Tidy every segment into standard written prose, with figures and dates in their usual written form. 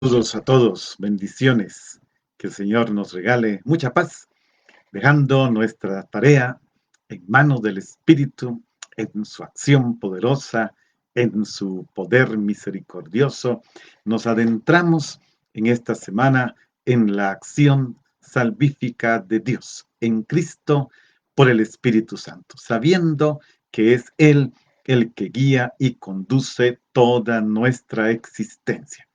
Saludos a todos, bendiciones, que el Señor nos regale mucha paz, dejando nuestra tarea en manos del Espíritu, en su acción poderosa, en su poder misericordioso. Nos adentramos en esta semana en la acción salvífica de Dios, en Cristo por el Espíritu Santo, sabiendo que es Él el que guía y conduce toda nuestra existencia.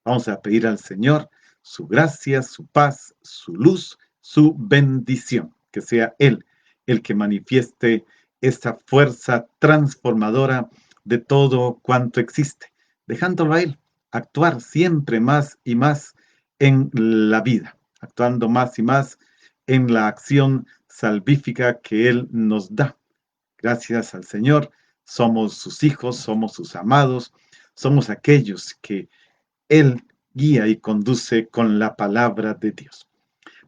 Vamos a pedir al Señor su gracia, su paz, su luz, su bendición. Que sea Él el que manifieste esa fuerza transformadora de todo cuanto existe, dejándolo a Él actuar siempre más y más en la vida, actuando más y más en la acción salvífica que Él nos da. Gracias al Señor, somos sus hijos, somos sus amados, somos aquellos que Él guía y conduce con la palabra de Dios.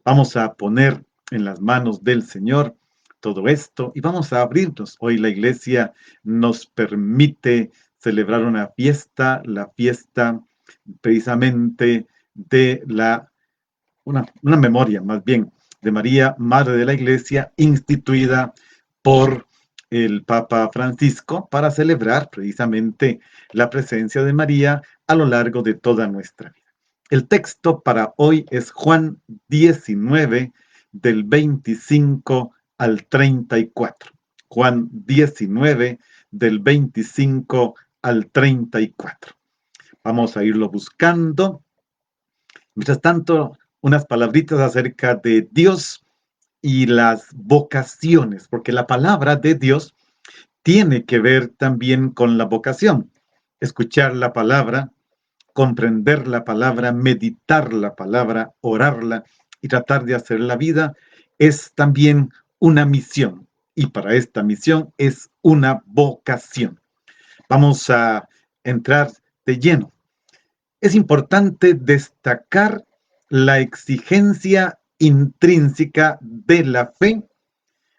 Vamos a poner en las manos del Señor todo esto y vamos a abrirnos. Hoy la iglesia nos permite celebrar una fiesta, la fiesta precisamente de una memoria más bien de María, Madre de la Iglesia, instituida por el Papa Francisco para celebrar precisamente la presencia de María a lo largo de toda nuestra vida. El texto para hoy es Juan 19, del 25 al 34. Juan 19, del 25 al 34. Vamos a irlo buscando. Mientras tanto, unas palabritas acerca de Dios y las vocaciones, porque la palabra de Dios tiene que ver también con la vocación. Escuchar la palabra, comprender la palabra, meditar la palabra, orarla y tratar de hacer la vida es también una misión. Y para esta misión es una vocación. Vamos a entrar de lleno. Es importante destacar la exigencia intrínseca de la fe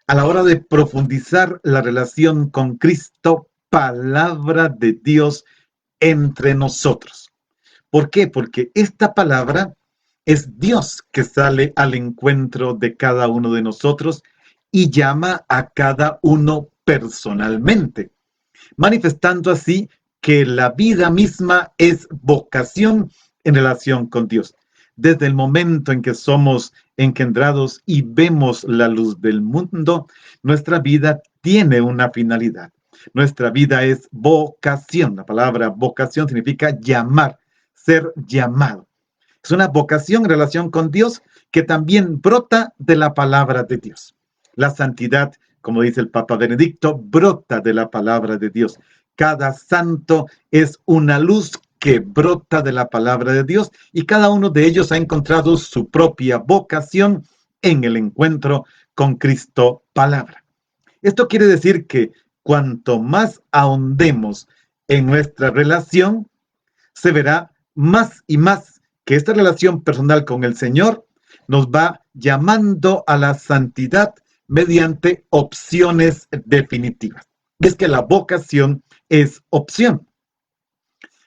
a la hora de profundizar la relación con Cristo, palabra de Dios entre nosotros. ¿Por qué? Porque esta palabra es Dios que sale al encuentro de cada uno de nosotros y llama a cada uno personalmente, manifestando así que la vida misma es vocación en relación con Dios. Desde el momento en que somos engendrados y vemos la luz del mundo, nuestra vida tiene una finalidad. Nuestra vida es vocación. La palabra vocación significa llamar, ser llamado. Es una vocación en relación con Dios que también brota de la palabra de Dios. La santidad, como dice el Papa Benedicto, brota de la palabra de Dios. Cada santo es una luz que brota de la palabra de Dios y cada uno de ellos ha encontrado su propia vocación en el encuentro con Cristo palabra. Esto quiere decir que cuanto más ahondemos en nuestra relación, se verá más y más que esta relación personal con el Señor nos va llamando a la santidad mediante opciones definitivas. Y es que la vocación es opción.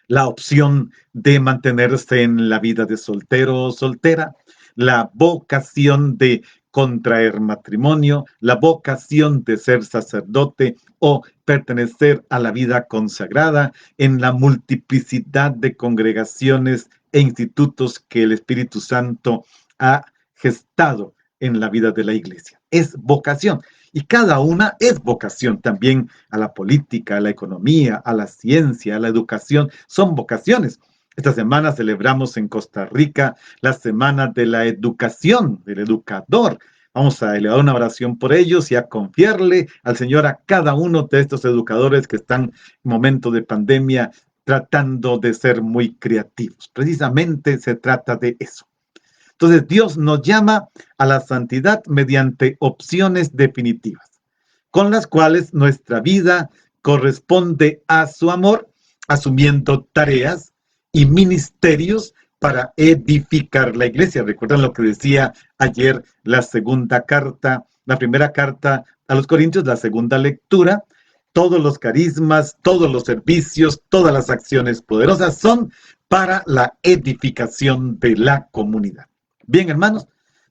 La opción de mantenerse en la vida de soltero o soltera, la vocación de contraer matrimonio, la vocación de ser sacerdote o pertenecer a la vida consagrada en la multiplicidad de congregaciones e institutos que el Espíritu Santo ha gestado en la vida de la iglesia. Es vocación. Y cada una es vocación también a la política, a la economía, a la ciencia, a la educación. Son vocaciones. Esta semana celebramos en Costa Rica la Semana de la Educación, del educador. Vamos a elevar una oración por ellos y a confiarle al Señor a cada uno de estos educadores que están en momento de pandemia tratando de ser muy creativos. Precisamente se trata de eso. Entonces Dios nos llama a la santidad mediante opciones definitivas, con las cuales nuestra vida corresponde a su amor, asumiendo tareas y ministerios para edificar la iglesia. ¿Recuerdan lo que decía ayer la primera carta a los Corintios, la segunda lectura? Todos los carismas, todos los servicios, todas las acciones poderosas son para la edificación de la comunidad. Bien, hermanos,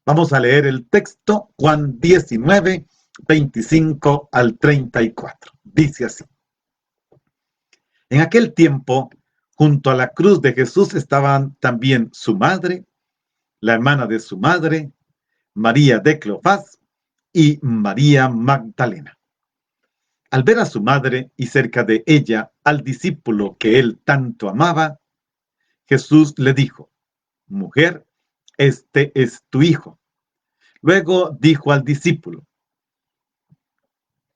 vamos a leer el texto, Juan 19, 25 al 34. Dice así: En aquel tiempo, junto a la cruz de Jesús estaban también su madre, la hermana de su madre, María de Cleofás y María Magdalena. Al ver a su madre y cerca de ella al discípulo que él tanto amaba, Jesús le dijo: Mujer, este es tu hijo. Luego dijo al discípulo: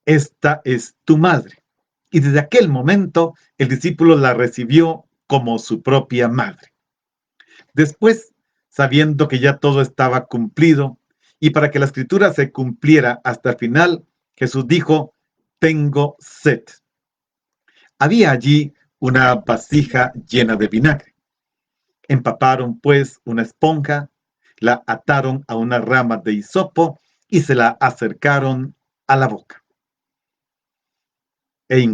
Esta es tu madre. Y desde aquel momento el discípulo la recibió como su propia madre. Después, sabiendo que ya todo estaba cumplido, y para que la escritura se cumpliera hasta el final, Jesús dijo: Tengo sed. Había allí una vasija llena de vinagre. Empaparon pues una esponja, la ataron a una rama de hisopo y se la acercaron a la boca. E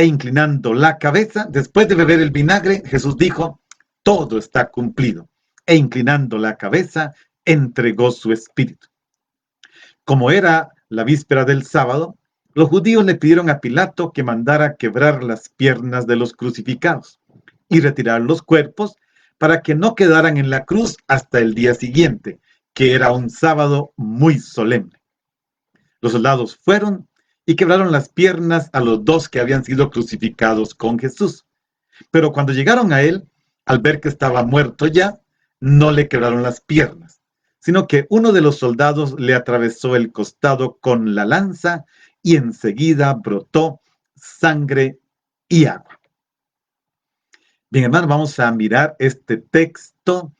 inclinando la cabeza, después de beber el vinagre, Jesús dijo: Todo está cumplido. E inclinando la cabeza, entregó su espíritu. Como era la víspera del sábado, los judíos le pidieron a Pilato que mandara quebrar las piernas de los crucificados y retirar los cuerpos para que no quedaran en la cruz hasta el día siguiente, que era un sábado muy solemne. Los soldados fueron y quebraron las piernas a los dos que habían sido crucificados con Jesús. Pero cuando llegaron a él, al ver que estaba muerto ya, no le quebraron las piernas, sino que uno de los soldados le atravesó el costado con la lanza y enseguida brotó sangre y agua. Bien, hermano, vamos a mirar este texto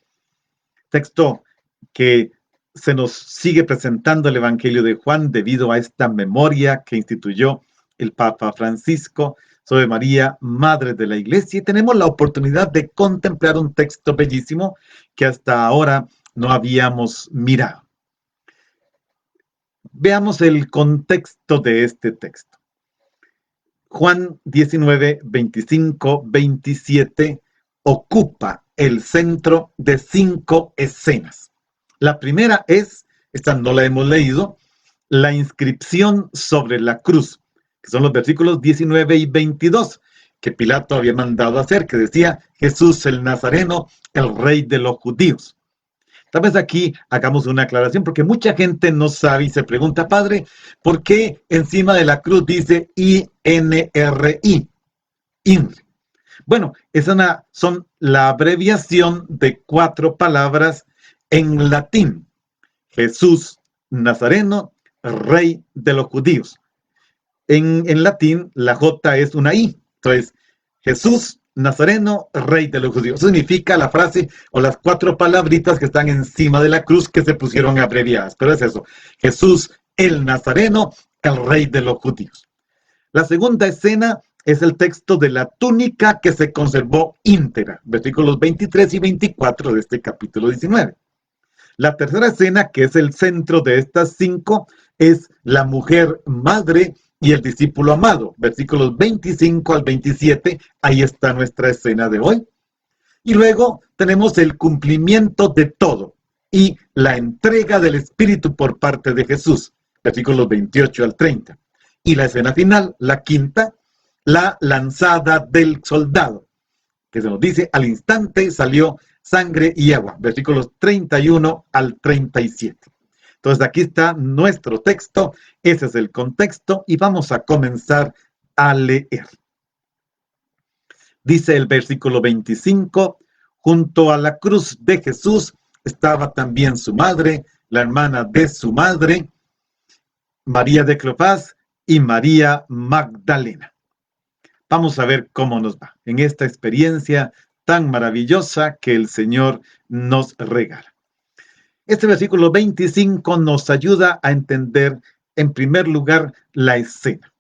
que se nos sigue presentando el Evangelio de Juan debido a esta memoria que instituyó el Papa Francisco sobre María, Madre de la Iglesia, y tenemos la oportunidad de contemplar un texto bellísimo que hasta ahora no habíamos mirado. Veamos el contexto de este texto. Juan 19, 25, 27 ocupa el centro de 5 escenas. La primera es, esta no la hemos leído, la inscripción sobre la cruz, que son los versículos 19 y 22, que Pilato había mandado hacer, que decía: Jesús el Nazareno, el rey de los judíos. Tal vez aquí hagamos una aclaración, porque mucha gente no sabe y se pregunta: Padre, ¿por qué encima de la cruz dice INRI? INRI. Bueno, son la abreviación de 4 palabras en latín: Jesús Nazareno, rey de los judíos. En latín, la J es una I. Entonces, Jesús Nazareno, rey de los judíos. Eso significa la frase o las 4 palabritas que están encima de la cruz que se pusieron abreviadas. Pero es eso: Jesús el Nazareno, el rey de los judíos. La segunda escena es el texto de la túnica que se conservó íntegra, versículos 23 y 24 de este capítulo 19. La tercera escena, que es el centro de estas 5, es la mujer madre y el discípulo amado, versículos 25 al 27, ahí está nuestra escena de hoy. Y luego tenemos el cumplimiento de todo y la entrega del Espíritu por parte de Jesús, versículos 28 al 30. Y la escena final, la quinta, la lanzada del soldado, que se nos dice: al instante salió sangre y agua, versículos 31 al 37. Entonces aquí está nuestro texto, ese es el contexto y vamos a comenzar a leer. Dice el versículo 25: junto a la cruz de Jesús estaba también su madre, la hermana de su madre, María de Cleofás y María Magdalena. Vamos a ver cómo nos va en esta experiencia tan maravillosa que el Señor nos regala. Este versículo 25 nos ayuda a entender, en primer lugar, la escena.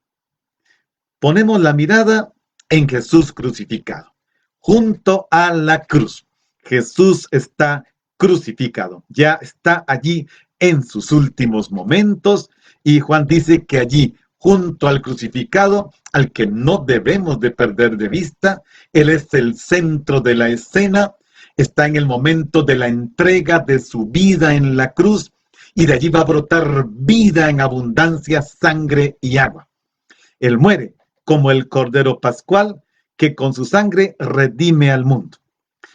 Ponemos la mirada en Jesús crucificado, junto a la cruz. Jesús está crucificado, ya está allí en sus últimos momentos, y Juan dice que allí, junto al crucificado, al que no debemos de perder de vista. Él es el centro de la escena, está en el momento de la entrega de su vida en la cruz, y de allí va a brotar vida en abundancia, sangre y agua. Él muere como el Cordero Pascual, que con su sangre redime al mundo.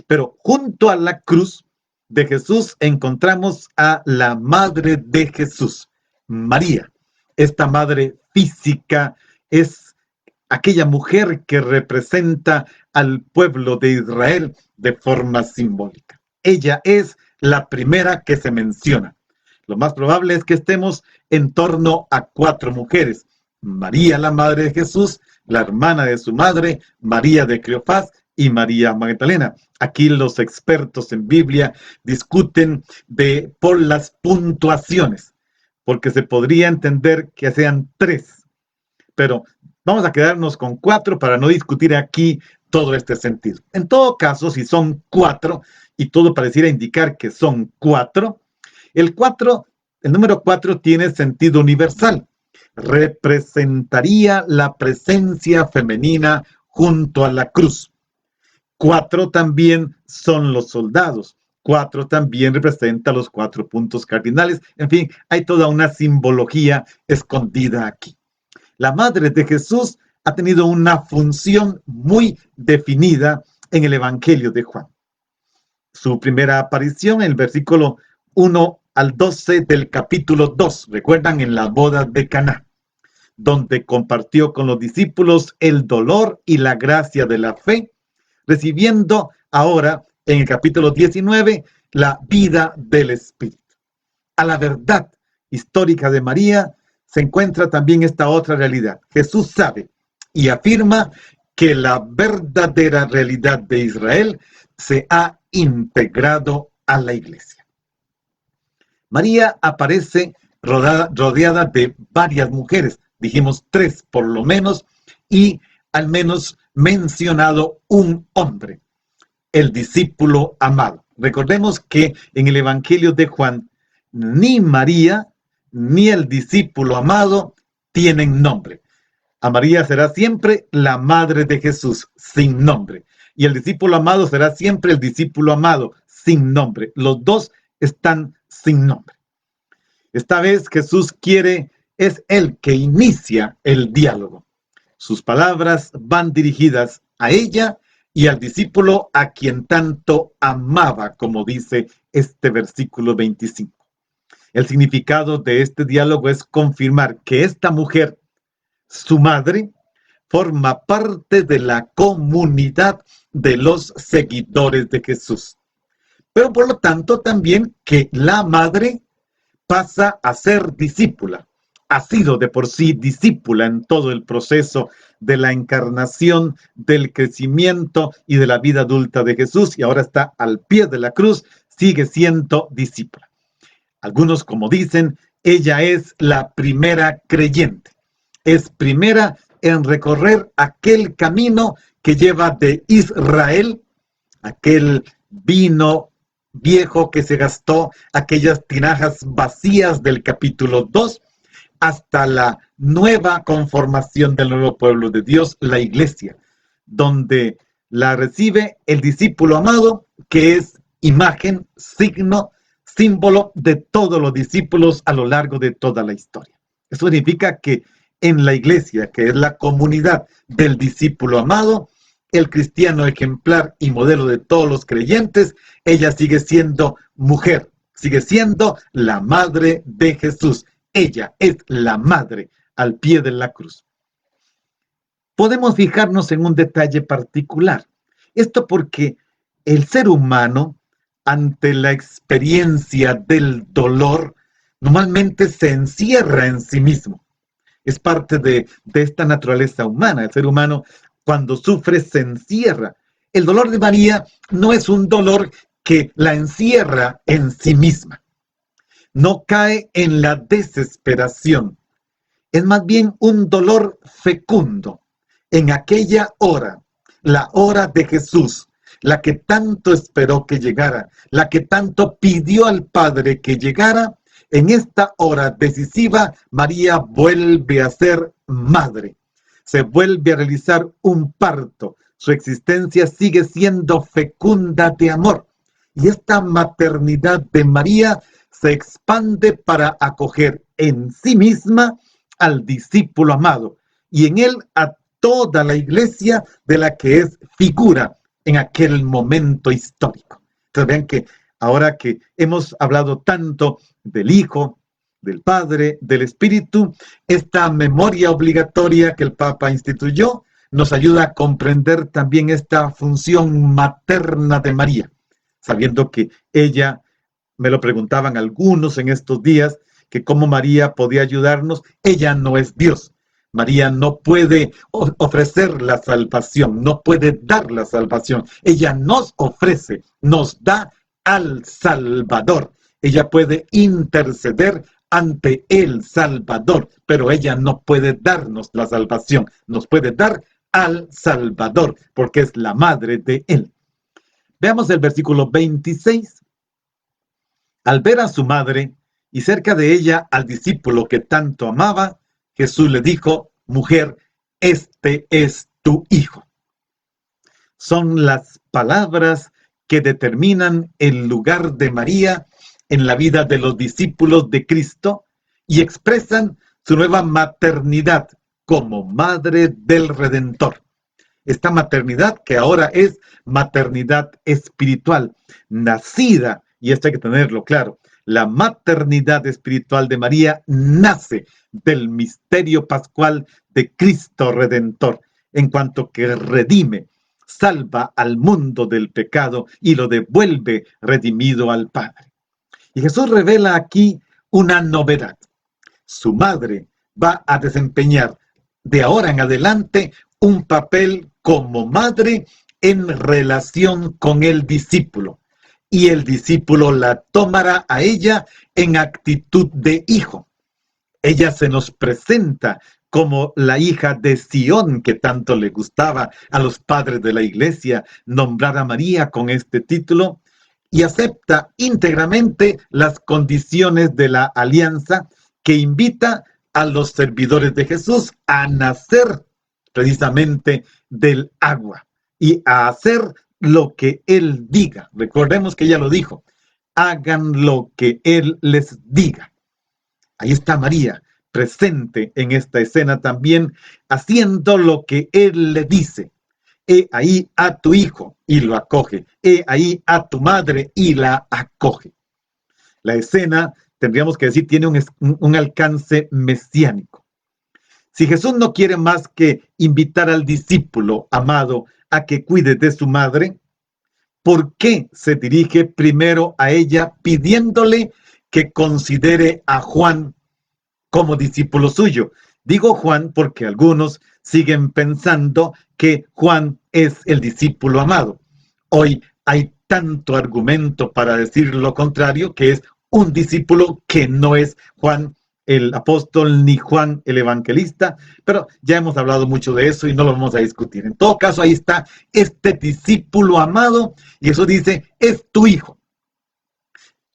Pero junto a la cruz de Jesús encontramos a la Madre de Jesús, María. Esta madre física es aquella mujer que representa al pueblo de Israel de forma simbólica. Ella es la primera que se menciona. Lo más probable es que estemos en torno a 4 mujeres. María, la madre de Jesús, la hermana de su madre, María de Cleofás y María Magdalena. Aquí los expertos en Biblia discuten por las puntuaciones, porque se podría entender que sean 3, pero vamos a quedarnos con 4 para no discutir aquí todo este sentido. En todo caso, si son 4, y todo pareciera indicar que son 4, el número 4 tiene sentido universal. Representaría la presencia femenina junto a la cruz. 4 también son los soldados. 4 también representa los 4 puntos cardinales. En fin, hay toda una simbología escondida aquí. La Madre de Jesús ha tenido una función muy definida en el Evangelio de Juan. Su primera aparición en el versículo 1 al 12 del capítulo 2, recuerdan, en la boda de Caná, donde compartió con los discípulos el dolor y la gracia de la fe, recibiendo ahora en el capítulo 19 la vida del Espíritu. A la verdad histórica de María se encuentra también esta otra realidad. Jesús sabe y afirma que la verdadera realidad de Israel se ha integrado a la iglesia. María aparece rodeada de varias mujeres, dijimos 3 por lo menos, y al menos mencionado un hombre, el discípulo amado. Recordemos que en el Evangelio de Juan, ni María ni el discípulo amado tienen nombre. A María será siempre la madre de Jesús, sin nombre. Y el discípulo amado será siempre el discípulo amado, sin nombre. Los dos están sin nombre. Esta vez Jesús es el que inicia el diálogo. Sus palabras van dirigidas a ella y al discípulo a quien tanto amaba, como dice este versículo 25. El significado de este diálogo es confirmar que esta mujer, su madre, forma parte de la comunidad de los seguidores de Jesús. Pero por lo tanto también que la madre pasa a ser discípula. Ha sido de por sí discípula en todo el proceso de la encarnación, del crecimiento y de la vida adulta de Jesús, y ahora está al pie de la cruz, sigue siendo discípula. Algunos, como dicen, ella es la primera creyente. Es primera en recorrer aquel camino que lleva de Israel, aquel vino viejo que se gastó, aquellas tinajas vacías del capítulo 2, hasta la nueva conformación del nuevo pueblo de Dios, la iglesia, donde la recibe el discípulo amado, que es imagen, signo, símbolo de todos los discípulos a lo largo de toda la historia. Eso significa que en la iglesia, que es la comunidad del discípulo amado, el cristiano ejemplar y modelo de todos los creyentes, ella sigue siendo mujer, sigue siendo la madre de Jesús. Ella es la madre al pie de la cruz. Podemos fijarnos en un detalle particular. Esto porque el ser humano, ante la experiencia del dolor, normalmente se encierra en sí mismo. Es parte de esta naturaleza humana. El ser humano, cuando sufre, se encierra. El dolor de María no es un dolor que la encierra en sí misma. No cae en la desesperación. Es más bien un dolor fecundo. En aquella hora, la hora de Jesús, la que tanto esperó que llegara, la que tanto pidió al Padre que llegara, En esta hora decisiva, María vuelve a ser madre. Se vuelve a realizar un parto. Su existencia sigue siendo fecunda de amor. Y esta maternidad de María se expande para acoger en sí misma al discípulo amado y en él a toda la iglesia de la que es figura en aquel momento histórico. Entonces vean que ahora que hemos hablado tanto del Hijo, del Padre, del Espíritu, esta memoria obligatoria que el Papa instituyó nos ayuda a comprender también esta función materna de María, sabiendo que ella, me lo preguntaban algunos en estos días, que cómo María podía ayudarnos. Ella no es Dios. María no puede ofrecer la salvación, no puede dar la salvación. Ella nos ofrece, nos da al Salvador. Ella puede interceder ante el Salvador, pero ella no puede darnos la salvación. Nos puede dar al Salvador, porque es la madre de él. Veamos el versículo 26. Al ver a su madre y cerca de ella al discípulo que tanto amaba, Jesús le dijo: mujer, este es tu hijo. Son las palabras que determinan el lugar de María en la vida de los discípulos de Cristo y expresan su nueva maternidad como madre del Redentor. Esta maternidad que ahora es maternidad espiritual, nacida, y esto hay que tenerlo claro, la maternidad espiritual de María nace del misterio pascual de Cristo Redentor, en cuanto que redime, salva al mundo del pecado y lo devuelve redimido al Padre. Y Jesús revela aquí una novedad. Su madre va a desempeñar de ahora en adelante un papel como madre en relación con el discípulo. Y el discípulo la tomará a ella en actitud de hijo. Ella se nos presenta como la hija de Sión, que tanto le gustaba a los padres de la iglesia nombrar a María con este título, y acepta íntegramente las condiciones de la alianza que invita a los servidores de Jesús a nacer precisamente del agua y a hacer lo que Él diga. Recordemos que ella lo dijo: hagan lo que Él les diga. Ahí está María, presente en esta escena también, haciendo lo que Él le dice. He ahí a tu hijo, y lo acoge. He ahí a tu madre, y la acoge. La escena, tendríamos que decir, tiene un alcance mesiánico. Si Jesús no quiere más que invitar al discípulo amado a que cuide de su madre, ¿por qué se dirige primero a ella pidiéndole que considere a Juan como discípulo suyo? Digo Juan porque algunos siguen pensando que Juan es el discípulo amado. Hoy hay tanto argumento para decir lo contrario, que es un discípulo que no es Juan el apóstol ni Juan el evangelista, pero ya hemos hablado mucho de eso y no lo vamos a discutir. En todo caso, ahí está este discípulo amado y eso dice: es tu hijo.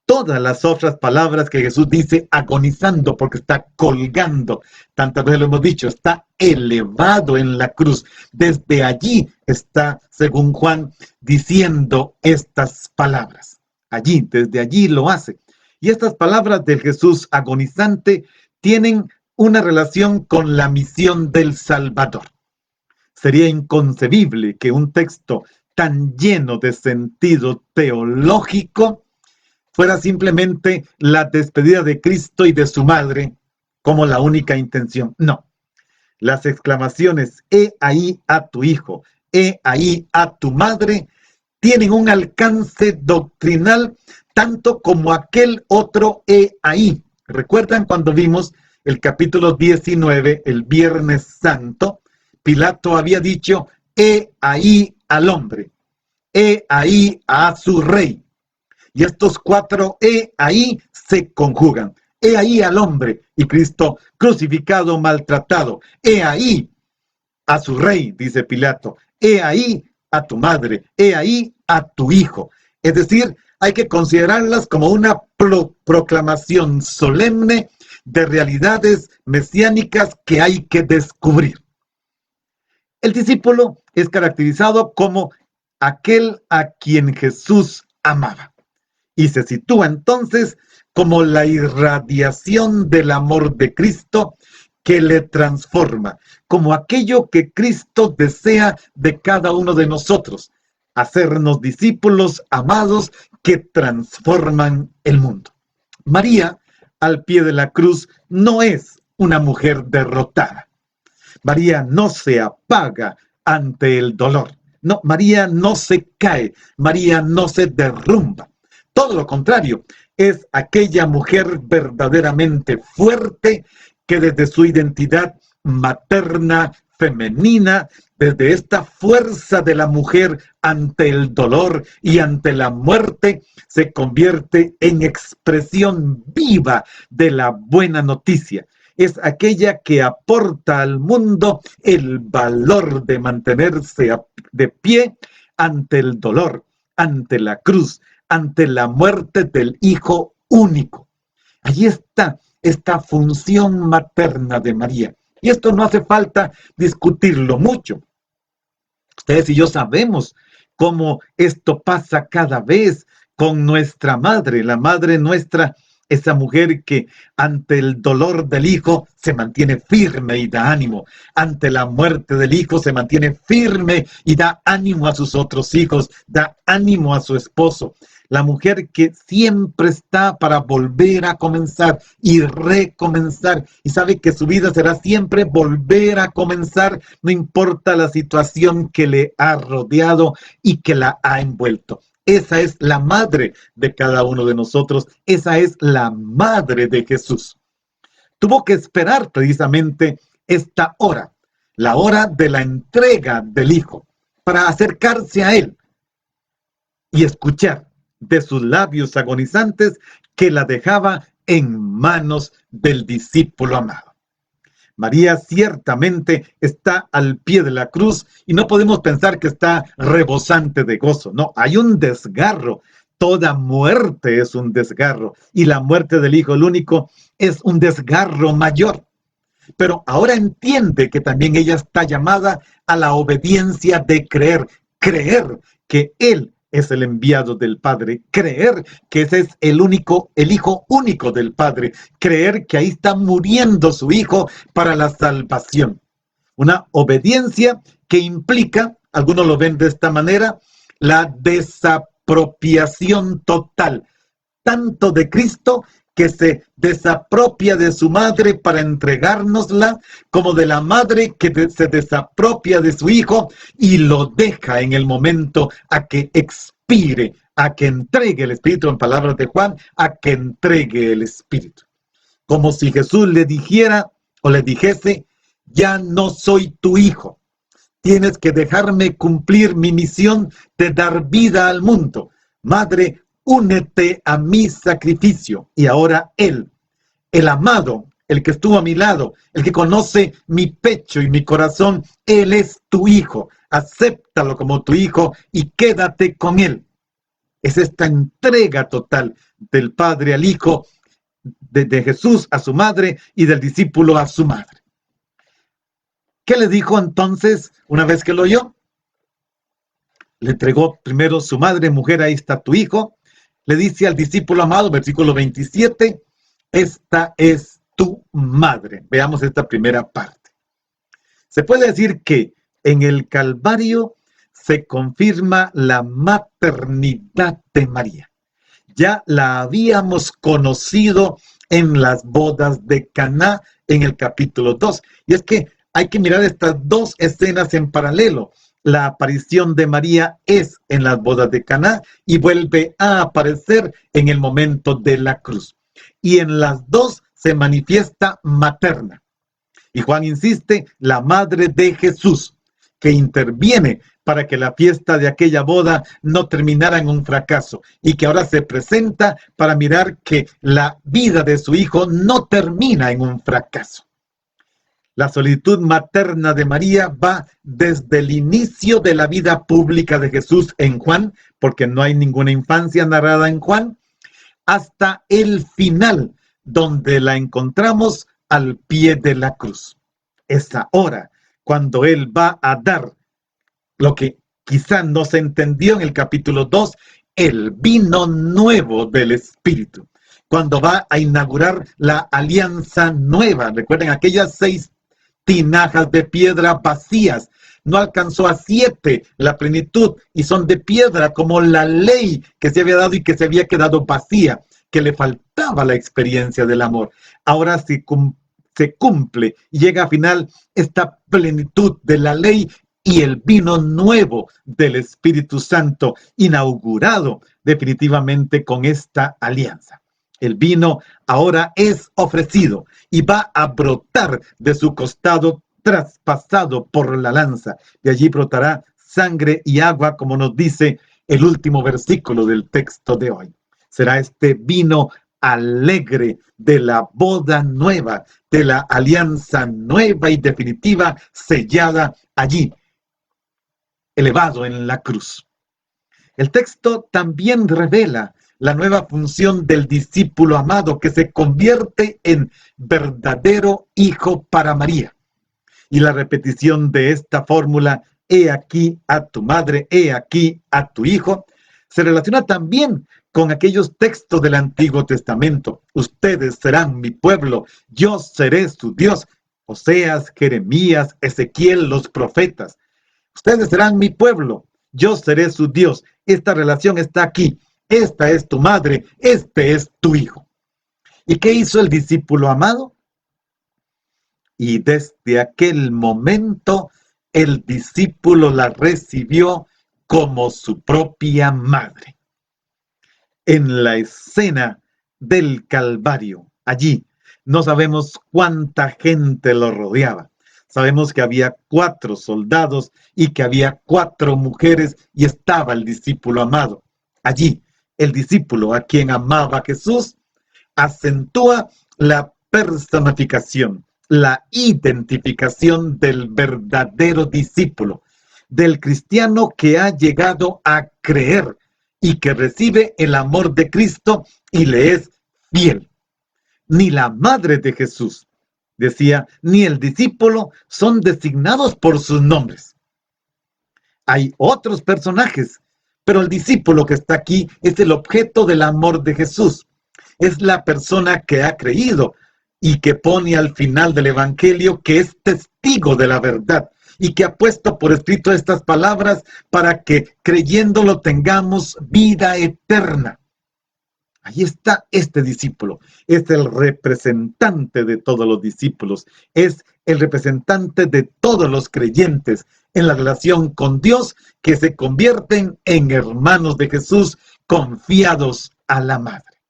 Todas las otras palabras que Jesús dice agonizando, porque está colgando, tantas veces lo hemos dicho, está elevado en la cruz. Desde allí está, según Juan, diciendo estas palabras. Allí, desde allí lo hace. Y estas palabras del Jesús agonizante tienen una relación con la misión del Salvador. Sería inconcebible que un texto tan lleno de sentido teológico fuera simplemente la despedida de Cristo y de su madre como la única intención. No. Las exclamaciones: he ahí a tu hijo, he ahí a tu madre, tienen un alcance doctrinal tanto como aquel otro he ahí. ¿Recuerdan cuando vimos el capítulo 19, el Viernes Santo? Pilato había dicho: he ahí al hombre, he ahí a su rey. Y estos cuatro he ahí se conjugan. He ahí al hombre y Cristo crucificado, maltratado. He ahí a su rey, dice Pilato. He ahí a tu madre. He ahí a tu hijo. Es decir, hay que considerarlas como una proclamación solemne de realidades mesiánicas que hay que descubrir. El discípulo es caracterizado como aquel a quien Jesús amaba y se sitúa entonces como la irradiación del amor de Cristo que le transforma, como aquello que Cristo desea de cada uno de nosotros, hacernos discípulos amados que transforman el mundo. María, al pie de la cruz, no es una mujer derrotada. María no se apaga ante el dolor. No, María no se cae, María no se derrumba. Todo lo contrario, es aquella mujer verdaderamente fuerte que desde su identidad materna, femenina, desde esta fuerza de la mujer ante el dolor y ante la muerte, se convierte en expresión viva de la buena noticia. Es aquella que aporta al mundo el valor de mantenerse de pie ante el dolor, ante la cruz, ante la muerte del Hijo único. Allí está esta función materna de María. Y esto no hace falta discutirlo mucho. Ustedes y yo sabemos cómo esto pasa cada vez con nuestra madre, la madre nuestra, esa mujer que ante el dolor del hijo se mantiene firme y da ánimo. Ante la muerte del hijo se mantiene firme y da ánimo a sus otros hijos, da ánimo a su esposo. La mujer que siempre está para volver a comenzar y recomenzar y sabe que su vida será siempre volver a comenzar, no importa la situación que le ha rodeado y que la ha envuelto. Esa es la madre de cada uno de nosotros, esa es la madre de Jesús. Tuvo que esperar precisamente esta hora, la hora de la entrega del Hijo, para acercarse a Él y escuchar de sus labios agonizantes que la dejaba en manos del discípulo amado. María ciertamente está al pie de la cruz y no podemos pensar que está rebosante de gozo. No, hay un desgarro. Toda muerte es un desgarro y la muerte del Hijo el único es un desgarro mayor. Pero ahora entiende que también ella está llamada a la obediencia de creer que Él es el enviado del Padre, creer que ese es el Hijo único del Padre, creer que ahí está muriendo su Hijo para la salvación. Una obediencia que implica, algunos lo ven de esta manera, la desapropiación total, tanto de Cristo que se desapropia de su madre para entregárnosla, como de la madre que se desapropia de su hijo y lo deja en el momento a que expire, a que entregue el Espíritu, en palabras de Juan, a que entregue el Espíritu. Como si Jesús le dijera o le dijese, ya no soy tu hijo, tienes que dejarme cumplir mi misión de dar vida al mundo. Madre, únete a mi sacrificio. Y ahora Él, el amado, el que estuvo a mi lado, el que conoce mi pecho y mi corazón, Él es tu hijo. Acéptalo como tu hijo y quédate con Él. Es esta entrega total del Padre al Hijo, de Jesús a su madre y del discípulo a su madre. ¿Qué le dijo entonces una vez que lo oyó? Le entregó primero su madre, mujer, ahí está tu hijo. Le dice al discípulo amado, versículo 27, esta es tu madre. Veamos esta primera parte. Se puede decir que en el Calvario se confirma la maternidad de María. Ya la habíamos conocido en las bodas de Caná en el capítulo 2. Y es que hay que mirar estas dos escenas en paralelo. La aparición de María es en las bodas de Caná y vuelve a aparecer en el momento de la cruz. Y en las dos se manifiesta materna. Y Juan insiste, la madre de Jesús, que interviene para que la fiesta de aquella boda no terminara en un fracaso y que ahora se presenta para mirar que la vida de su hijo no termina en un fracaso. La solicitud materna de María va desde el inicio de la vida pública de Jesús en Juan, porque no hay ninguna infancia narrada en Juan, hasta el final, donde la encontramos al pie de la cruz. Es ahora cuando Él va a dar lo que quizá no se entendió en el capítulo 2, el vino nuevo del Espíritu. Cuando va a inaugurar la alianza nueva. Recuerden aquellas 6 tinajas de piedra vacías. No alcanzó a 7 la plenitud y son de piedra como la ley que se había dado y que se había quedado vacía, que le faltaba la experiencia del amor. Ahora se cumple y llega a final esta plenitud de la ley y el vino nuevo del Espíritu Santo, inaugurado definitivamente con esta alianza. El vino ahora es ofrecido y va a brotar de su costado traspasado por la lanza. De allí brotará sangre y agua, como nos dice el último versículo del texto de hoy. Será este vino alegre de la boda nueva, de la alianza nueva y definitiva sellada allí, elevado en la cruz. El texto también revela la nueva función del discípulo amado que se convierte en verdadero hijo para María. Y la repetición de esta fórmula, he aquí a tu madre, he aquí a tu hijo, se relaciona también con aquellos textos del Antiguo Testamento. Ustedes serán mi pueblo, yo seré su Dios. Oseas, Jeremías, Ezequiel, los profetas. Ustedes serán mi pueblo, yo seré su Dios. Esta relación está aquí. Esta es tu madre, este es tu hijo. ¿Y qué hizo el discípulo amado? Y desde aquel momento el discípulo la recibió como su propia madre. En la escena del Calvario, allí, no sabemos cuánta gente lo rodeaba. Sabemos que había 4 soldados y que había 4 mujeres y estaba el discípulo amado. Allí, el discípulo a quien amaba Jesús acentúa la personificación, la identificación del verdadero discípulo, del cristiano que ha llegado a creer y que recibe el amor de Cristo y le es fiel. Ni la madre de Jesús, decía, ni el discípulo son designados por sus nombres. Hay otros personajes, pero el discípulo que está aquí es el objeto del amor de Jesús. Es la persona que ha creído y que pone al final del Evangelio que es testigo de la verdad y que ha puesto por escrito estas palabras para que creyéndolo tengamos vida eterna. Ahí está este discípulo, es el representante de todos los discípulos, es el representante de todos los creyentes en la relación con Dios que se convierten en hermanos de Jesús confiados a la madre.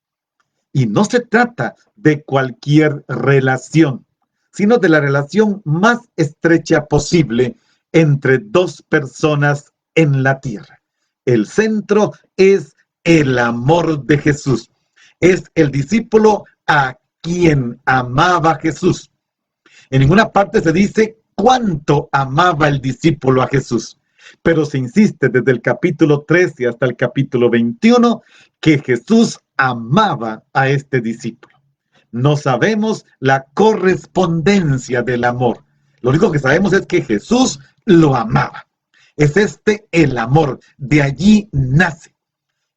Y no se trata de cualquier relación, sino de la relación más estrecha posible entre 2 personas en la tierra. El centro es el amor de Jesús. Es el discípulo a quien amaba Jesús. En ninguna parte se dice cuánto amaba el discípulo a Jesús, pero se insiste desde el capítulo 13 hasta el capítulo 21 que Jesús amaba a este discípulo. No sabemos la correspondencia del amor. Lo único que sabemos es que Jesús lo amaba. Es este el amor, de allí nace.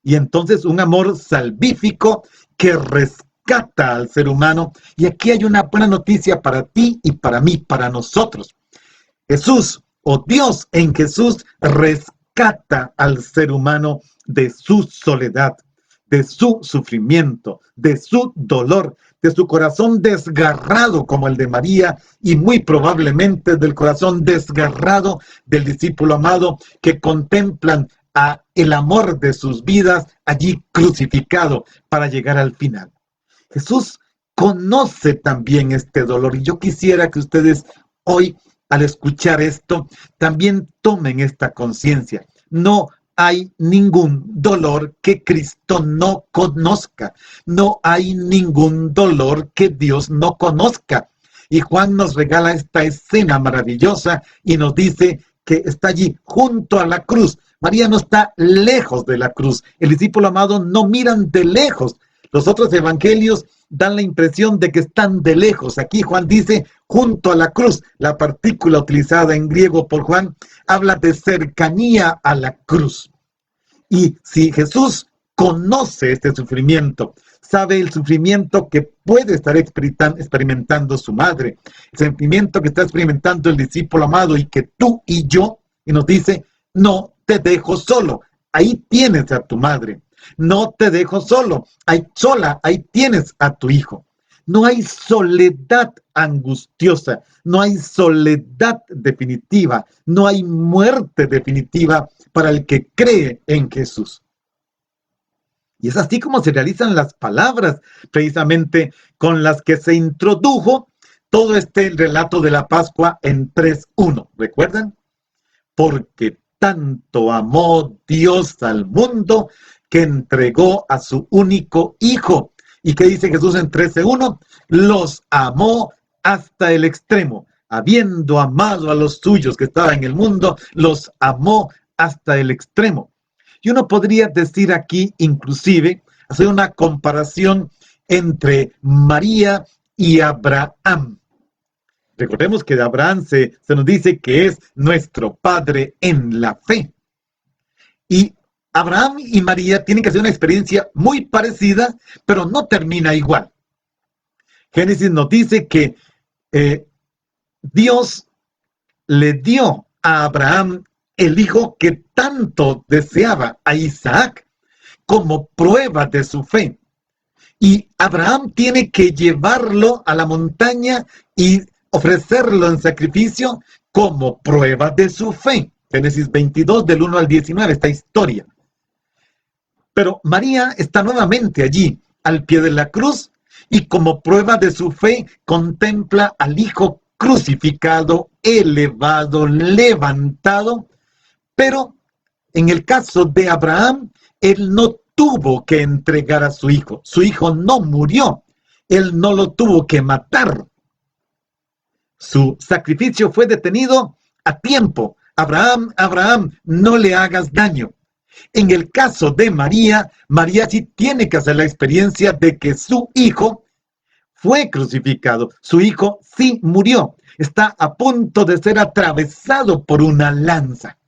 Y entonces un amor salvífico que rescata al ser humano. Y aquí hay una buena noticia para ti y para mí, para nosotros. Jesús, o Dios en Jesús, rescata al ser humano de su soledad, de su sufrimiento, de su dolor, de su corazón desgarrado como el de María y muy probablemente del corazón desgarrado del discípulo amado que contemplan a el amor de sus vidas allí crucificado para llegar al final. Jesús conoce también este dolor y yo quisiera que ustedes hoy al escuchar esto también tomen esta conciencia. No hay ningún dolor que Cristo no conozca. No hay ningún dolor que Dios no conozca. Y Juan nos regala esta escena maravillosa y nos dice que está allí junto a la cruz. María no está lejos de la cruz. El discípulo amado no miran de lejos. Los otros evangelios dan la impresión de que están de lejos. Aquí Juan dice junto a la cruz. La partícula utilizada en griego por Juan habla de cercanía a la cruz. Y si Jesús conoce este sufrimiento, sabe el sufrimiento que puede estar experimentando su madre, el sentimiento que está experimentando el discípulo amado y que tú y yo, y nos dice, no te dejo solo, ahí tienes a tu madre, no te dejo solo, ahí tienes a tu hijo. No hay soledad angustiosa, no hay soledad definitiva, no hay muerte definitiva para el que cree en Jesús. Y es así como se realizan las palabras, precisamente con las que se introdujo todo este relato de la Pascua en 3:1. ¿Recuerdan? Porque tanto amó Dios al mundo que entregó a su único Hijo. ¿Y qué dice Jesús en 13:1? Los amó hasta el extremo. Habiendo amado a los suyos que estaban en el mundo, los amó hasta el extremo. Y uno podría decir aquí, inclusive, hacer una comparación entre María y Abraham. Recordemos que de Abraham se nos dice que es nuestro padre en la fe. Y Abraham y María tienen que hacer una experiencia muy parecida, pero no termina igual. Génesis nos dice que Dios le dio a Abraham el hijo que tanto deseaba, a Isaac, como prueba de su fe. Y Abraham tiene que llevarlo a la montaña y ofrecerlo en sacrificio como prueba de su fe. Génesis 22, del 1 al 19, esta historia. Pero María está nuevamente allí, al pie de la cruz, y como prueba de su fe contempla al hijo crucificado, elevado, levantado. Pero en el caso de Abraham, él no tuvo que entregar a su hijo. Su hijo no murió. Él no lo tuvo que matar. Su sacrificio fue detenido a tiempo. Abraham, Abraham, no le hagas daño. En el caso de María, María sí tiene que hacer la experiencia de que su hijo fue crucificado. Su hijo sí murió. Está a punto de ser atravesado por una lanza.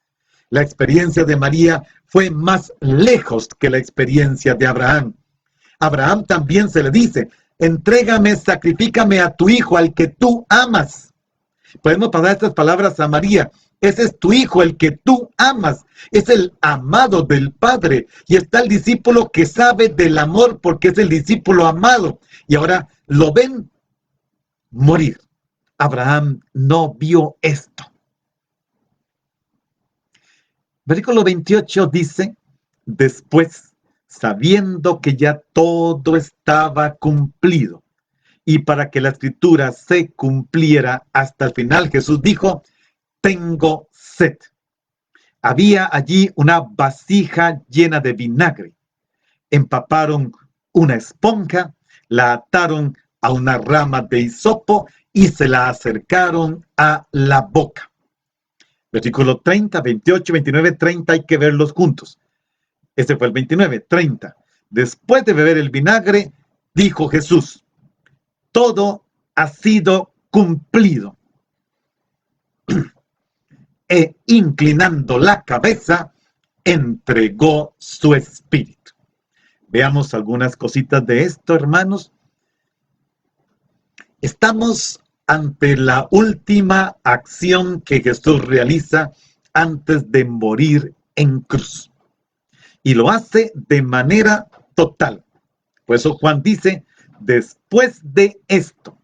La experiencia de María fue más lejos que la experiencia de Abraham. Abraham también se le dice, entrégame, sacrifícame a tu hijo, al que tú amas. Podemos pasar estas palabras a María. Ese es tu hijo, el que tú amas. Es el amado del Padre. Y está el discípulo que sabe del amor porque es el discípulo amado. Y ahora lo ven morir. Abraham no vio esto. Versículo 28 dice, después, sabiendo que ya todo estaba cumplido, y para que la escritura se cumpliera hasta el final, Jesús dijo, tengo sed. Había allí una vasija llena de vinagre. Empaparon una esponja, la ataron a una rama de hisopo y se la acercaron a la boca. Versículo 30, 28, 29, 30, hay que verlos juntos. Este fue el 29, 30. Después de beber el vinagre, dijo Jesús, todo ha sido cumplido. E inclinando la cabeza, entregó su espíritu. Veamos algunas cositas de esto, hermanos. Estamos ante la última acción que Jesús realiza antes de morir en cruz. Y lo hace de manera total. Por eso Juan dice, después de esto,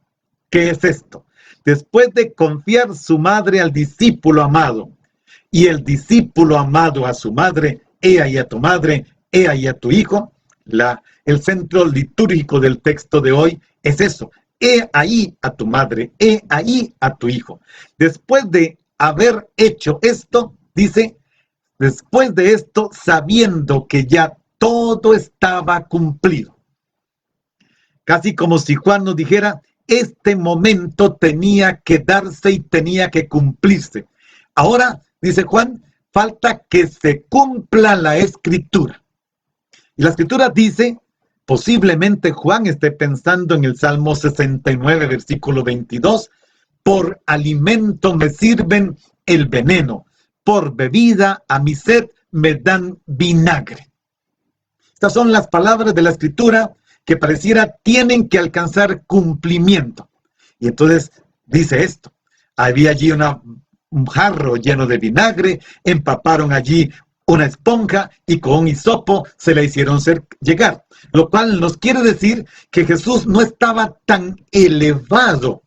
¿qué es esto? Después de confiar su madre al discípulo amado, y el discípulo amado a su madre, he ahí a tu madre, he ahí a tu hijo, el centro litúrgico del texto de hoy es eso. He ahí a tu madre, he ahí a tu hijo. Después de haber hecho esto, dice, después de esto, sabiendo que ya todo estaba cumplido. Casi como si Juan nos dijera, este momento tenía que darse y tenía que cumplirse. Ahora, dice Juan, falta que se cumpla la Escritura. Y la Escritura dice, posiblemente Juan esté pensando en el Salmo 69, versículo 22, por alimento me sirven el veneno, por bebida a mi sed me dan vinagre. Estas son las palabras de la Escritura que pareciera tienen que alcanzar cumplimiento. Y entonces dice esto, había allí un jarro lleno de vinagre, empaparon allí una esponja y con un hisopo se la hicieron llegar. Lo cual nos quiere decir que Jesús no estaba tan elevado.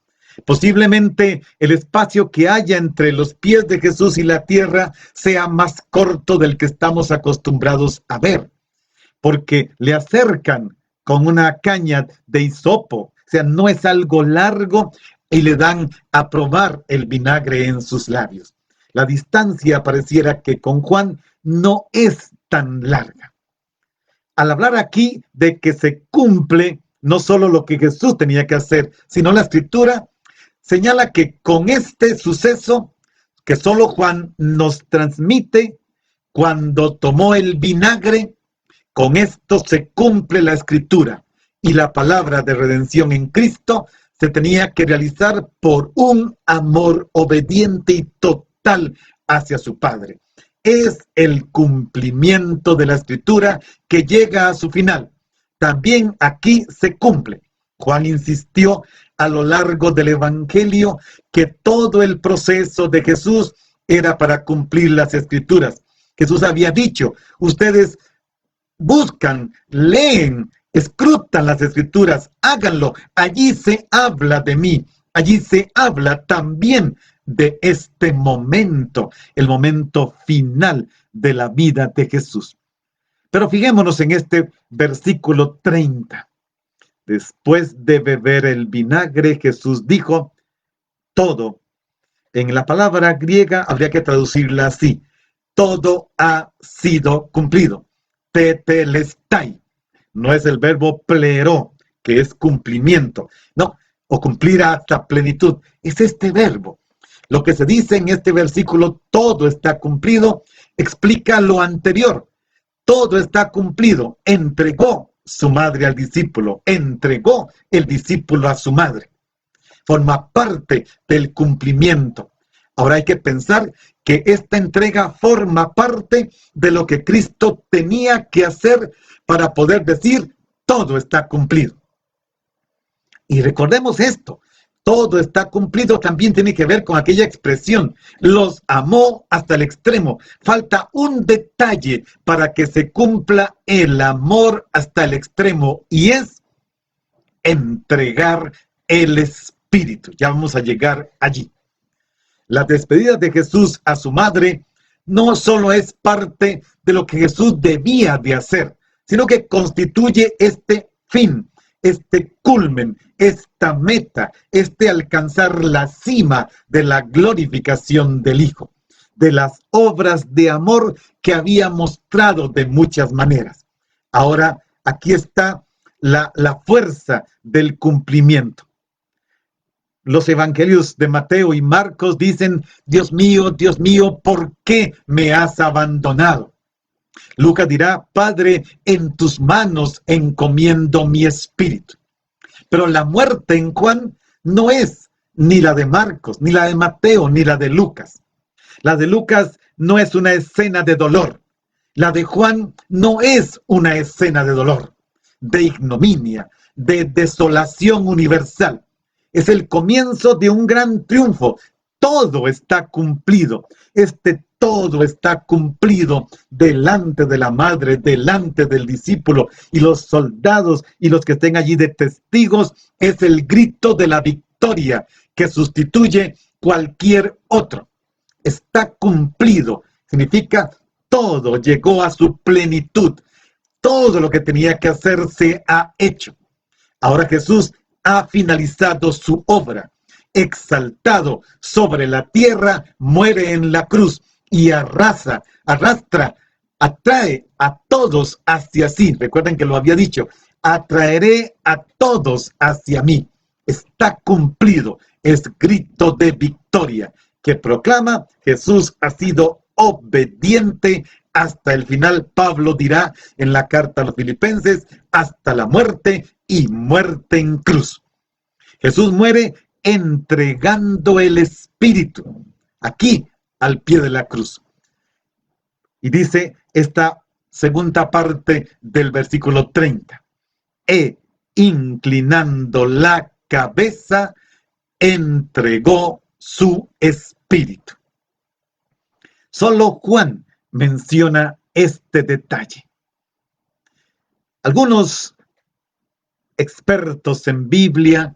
Posiblemente el espacio que haya entre los pies de Jesús y la tierra sea más corto del que estamos acostumbrados a ver, porque le acercan con una caña de hisopo, o sea, no es algo largo, y le dan a probar el vinagre en sus labios. La distancia pareciera que con Juan no es tan larga. Al hablar aquí de que se cumple no solo lo que Jesús tenía que hacer, sino la Escritura señala que con este suceso que solo Juan nos transmite, cuando tomó el vinagre, con esto se cumple la Escritura y la palabra de redención en Cristo se tenía que realizar por un amor obediente y total hacia su Padre. Es el cumplimiento de la Escritura que llega a su final. También aquí se cumple. Juan insistió a lo largo del Evangelio que todo el proceso de Jesús era para cumplir las Escrituras. Jesús había dicho, ustedes buscan, leen, escrutan las Escrituras, háganlo. Allí se habla de mí, allí se habla también de este momento, el momento final de la vida de Jesús. Pero fijémonos en este versículo 30. Después de beber el vinagre, Jesús dijo, todo. En la palabra griega habría que traducirla así, todo ha sido cumplido. Tetelestai. No es el verbo plero, que es cumplimiento. No, o cumplir hasta plenitud. Es este verbo. Lo que se dice en este versículo, todo está cumplido, explica lo anterior. Todo está cumplido. Entregó su madre al discípulo. Entregó el discípulo a su madre. Forma parte del cumplimiento. Ahora hay que pensar que esta entrega forma parte de lo que Cristo tenía que hacer para poder decir, todo está cumplido. Y recordemos esto, todo está cumplido también tiene que ver con aquella expresión, los amó hasta el extremo. Falta un detalle para que se cumpla el amor hasta el extremo y es entregar el Espíritu. Ya vamos a llegar allí. La despedida de Jesús a su madre no solo es parte de lo que Jesús debía de hacer, sino que constituye este fin, este culmen, esta meta, este alcanzar la cima de la glorificación del Hijo, de las obras de amor que había mostrado de muchas maneras. Ahora, aquí está la fuerza del cumplimiento. Los evangelios de Mateo y Marcos dicen, Dios mío, ¿por qué me has abandonado? Lucas dirá, Padre, en tus manos encomiendo mi espíritu. Pero la muerte en Juan no es ni la de Marcos, ni la de Mateo, ni la de Lucas. La de Lucas no es una escena de dolor. La de Juan no es una escena de dolor, de ignominia, de desolación universal. Es el comienzo de un gran triunfo. Todo está cumplido. Todo está cumplido delante de la madre, delante del discípulo y los soldados y los que estén allí de testigos. Es el grito de la victoria que sustituye cualquier otro. Está cumplido. Significa todo llegó a su plenitud. Todo lo que tenía que hacer se ha hecho. Ahora Jesús ha finalizado su obra. Exaltado sobre la tierra, muere en la cruz y arrastra, atrae a todos hacia sí. Recuerden que lo había dicho, atraeré a todos hacia mí. está cumplido. Es grito de victoria que proclama: Jesús ha sido obediente hasta el final. Pablo dirá en la carta a los Filipenses: hasta la muerte, y muerte en cruz. Jesús muere entregando el Espíritu, aquí al pie de la cruz. Y dice esta segunda parte del versículo 30: inclinando la cabeza, entregó su espíritu. Solo Juan menciona este detalle. Algunos expertos en Biblia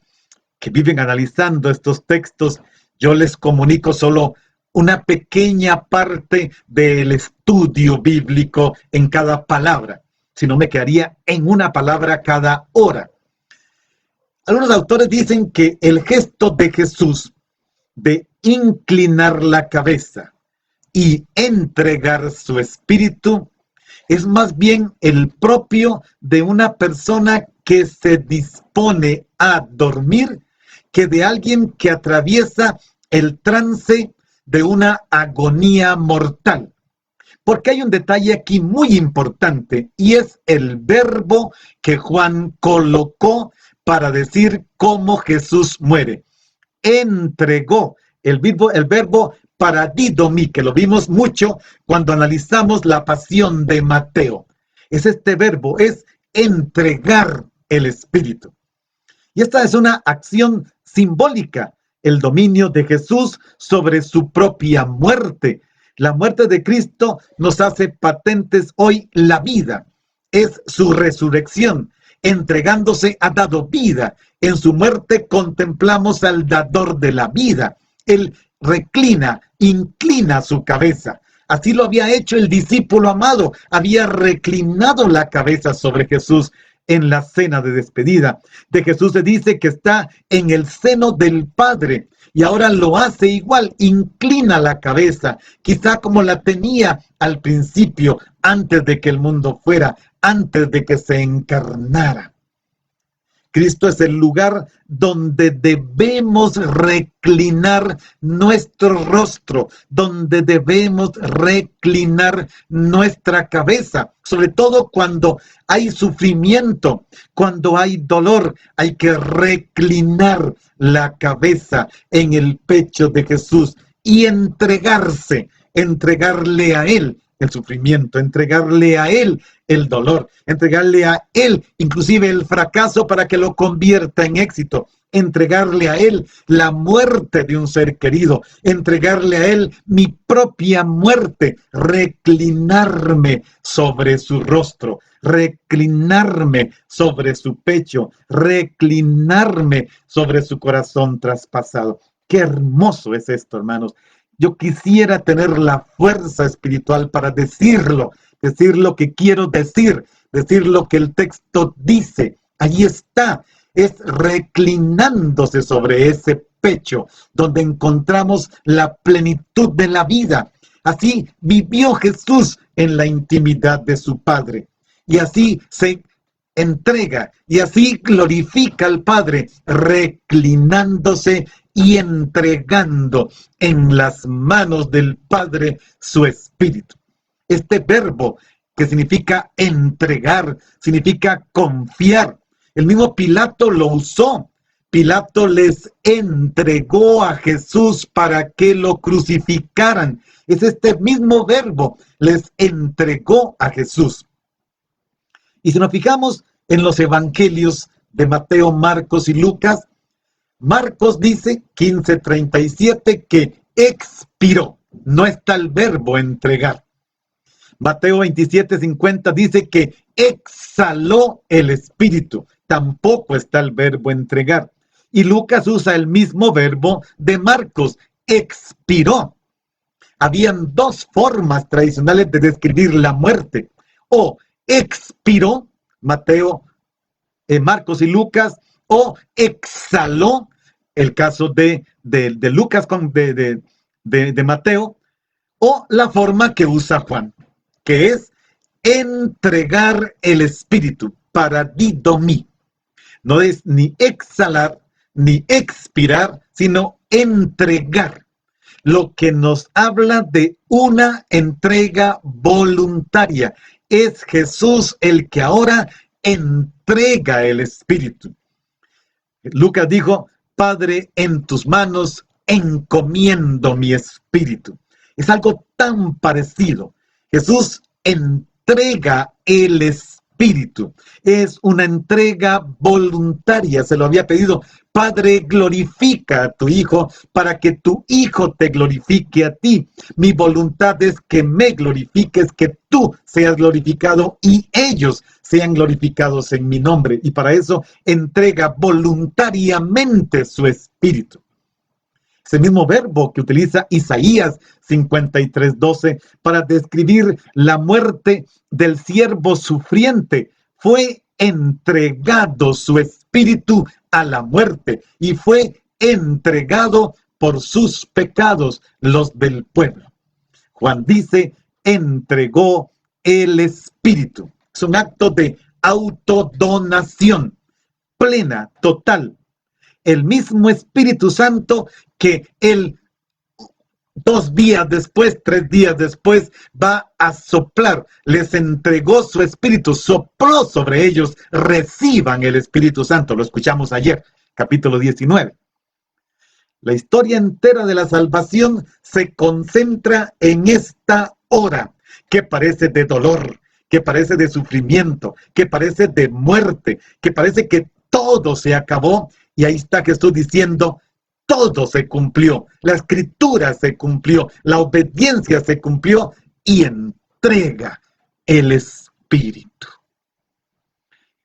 que viven analizando estos textos, yo les comunico solo una pequeña parte del estudio bíblico en cada palabra, si no me quedaría en una palabra cada hora. Algunos autores dicen que el gesto de Jesús de inclinar la cabeza y entregar su espíritu es más bien el propio de una persona que se dispone a dormir, que de alguien que atraviesa el trance de una agonía mortal. Porque hay un detalle aquí muy importante, y es el verbo que Juan colocó para decir cómo Jesús muere. Entregó, el verbo paradidomi, que lo vimos mucho cuando analizamos la pasión de Mateo. Es este verbo, es entregar el espíritu. Y esta es una acción simbólica, el dominio de Jesús sobre su propia muerte. La muerte de Cristo nos hace patentes hoy la vida. Es su resurrección. Entregándose ha dado vida. En su muerte contemplamos al dador de la vida. Él reclina, inclina su cabeza. Así lo había hecho el discípulo amado. Había reclinado la cabeza sobre Jesús en la cena de despedida. De Jesús se dice que está en el seno del Padre, y ahora lo hace igual, inclina la cabeza, quizá como la tenía al principio, antes de que el mundo fuera, antes de que se encarnara. Cristo es el lugar donde debemos reclinar nuestro rostro, donde debemos reclinar nuestra cabeza, sobre todo cuando hay sufrimiento, cuando hay dolor. Hay que reclinar la cabeza en el pecho de Jesús y entregarle a Él el sufrimiento, entregarle a Él el dolor, entregarle a Él inclusive el fracaso para que lo convierta en éxito, entregarle a Él la muerte de un ser querido, entregarle a Él mi propia muerte, reclinarme sobre su rostro, reclinarme sobre su pecho, reclinarme sobre su corazón traspasado. Qué hermoso es esto, hermanos. Yo quisiera tener la fuerza espiritual para decir lo que quiero decir lo que el texto dice. Allí está, es reclinándose sobre ese pecho donde encontramos la plenitud de la vida. Así vivió Jesús en la intimidad de su Padre, y así se entrega, y así glorifica al Padre, reclinándose y entregando en las manos del Padre su espíritu. Este verbo que significa entregar, significa confiar. El mismo Pilato lo usó. Pilato les entregó a Jesús para que lo crucificaran. Es este mismo verbo, les entregó a Jesús. Y si nos fijamos en los evangelios de Mateo, Marcos y Lucas, Marcos dice 15:37 que expiró. No está el verbo entregar. Mateo 27:50 dice que exhaló el espíritu. Tampoco está el verbo entregar. Y Lucas usa el mismo verbo de Marcos, expiró. Habían dos formas tradicionales de describir la muerte. O expiró, Marcos y Lucas, o exhaló, el caso de Lucas de Mateo, o la forma que usa Juan, que es entregar el espíritu, paradidomi. No es ni exhalar ni expirar, sino entregar. Lo que nos habla de una entrega voluntaria. Es Jesús el que ahora entrega el Espíritu. Lucas dijo: Padre, en tus manos encomiendo mi espíritu. Es algo tan parecido. Jesús entrega el espíritu. Es una entrega voluntaria. Se lo había pedido: Padre, glorifica a tu Hijo para que tu Hijo te glorifique a ti. Mi voluntad es que me glorifiques, que tú seas glorificado y ellos sean glorificados en mi nombre. Y para eso entrega voluntariamente su espíritu. Ese mismo verbo que utiliza Isaías 53:12 para describir la muerte del siervo sufriente. Fue entregado su espíritu a la muerte y fue entregado por sus pecados, los del pueblo. Juan dice: entregó el espíritu. Es un acto de autodonación plena, total. El mismo Espíritu Santo que él 2 días después, 3 días después, va a soplar. Les entregó su espíritu, sopló sobre ellos. Reciban el Espíritu Santo. Lo escuchamos ayer, capítulo 19. La historia entera de la salvación se concentra en esta hora, que parece de dolor, que parece de sufrimiento, que parece de muerte, que parece que todo se acabó. Y ahí está Jesús diciendo: todo se cumplió, la escritura se cumplió, la obediencia se cumplió, y entrega el Espíritu.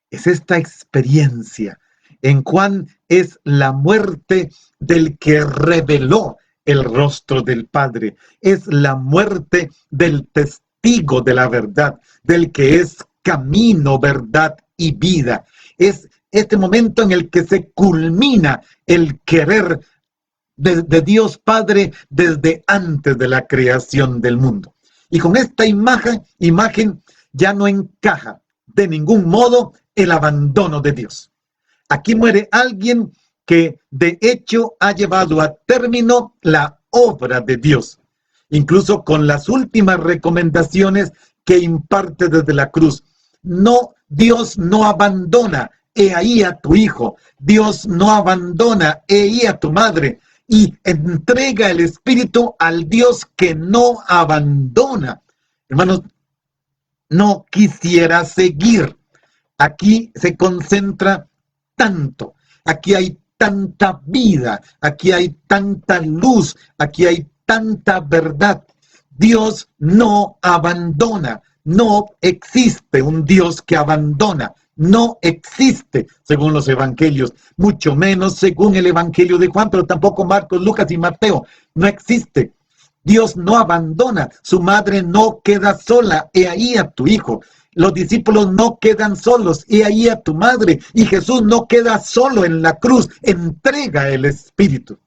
Es esta experiencia. En Juan es la muerte del que reveló el rostro del Padre. Es la muerte del testigo de la verdad, del que es camino, verdad y vida. Es este momento en el que se culmina el querer de Dios Padre desde antes de la creación del mundo. Y con esta imagen ya no encaja de ningún modo el abandono de Dios. Aquí muere alguien que de hecho ha llevado a término la obra de Dios, incluso con las últimas recomendaciones que imparte desde la cruz. No, Dios no abandona. He ahí a tu hijo. Dios no abandona. He ahí a tu madre. Y entrega el Espíritu al Dios que no abandona. Hermanos, no quisiera seguir. Aquí se concentra tanto. Aquí hay tanta vida. Aquí hay tanta luz. Aquí hay tanta verdad. Dios no abandona. No existe un Dios que abandona. No existe según los evangelios, mucho menos según el evangelio de Juan, pero tampoco Marcos, Lucas y Mateo. No existe. Dios no abandona. Su madre no queda sola. He ahí a tu hijo. Los discípulos no quedan solos. He ahí a tu madre. Y Jesús no queda solo en la cruz. Entrega el Espíritu.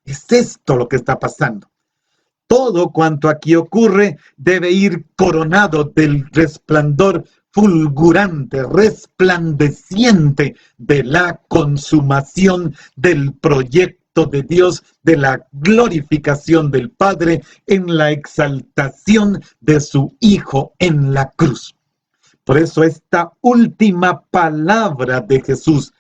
Es esto lo que está pasando. Todo cuanto aquí ocurre debe ir coronado del resplandor fulgurante, resplandeciente de la consumación del proyecto de Dios, de la glorificación del Padre en la exaltación de su Hijo en la cruz. Por eso esta última palabra de Jesús,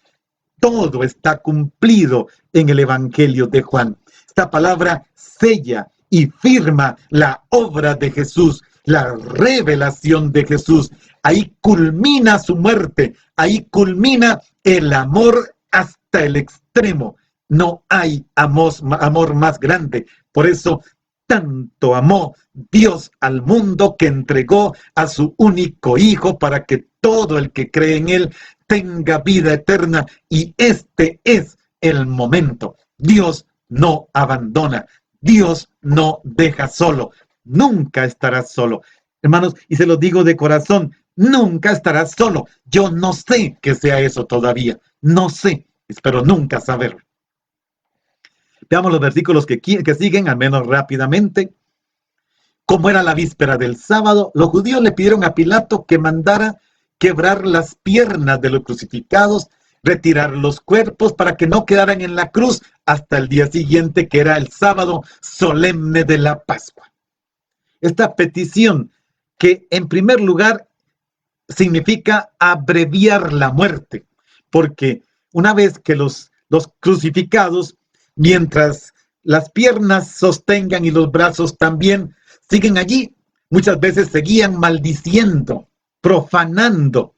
todo está cumplido en el Evangelio de Juan. Esta palabra sella y firma la obra de Jesús, la revelación de Jesús. Ahí culmina su muerte, ahí culmina el amor hasta el extremo. No hay amor más grande. Por eso tanto amó Dios al mundo que entregó a su único Hijo para que todo el que cree en Él tenga vida eterna. Y este es el momento. Dios no abandona. Dios no deja solo. Nunca estarás solo. Hermanos, y se lo digo de corazón, nunca estarás solo. Yo no sé que sea eso todavía. No sé. Espero nunca saberlo. Veamos los versículos que siguen, al menos rápidamente. Como era la víspera del sábado, los judíos le pidieron a Pilato que mandara quebrar las piernas de los crucificados. retirar los cuerpos para que no quedaran en la cruz hasta el día siguiente, que era el sábado solemne de la Pascua. Esta petición, que en primer lugar significa abreviar la muerte, porque una vez que los crucificados, mientras las piernas sostengan y los brazos también, siguen allí, muchas veces seguían maldiciendo, profanando.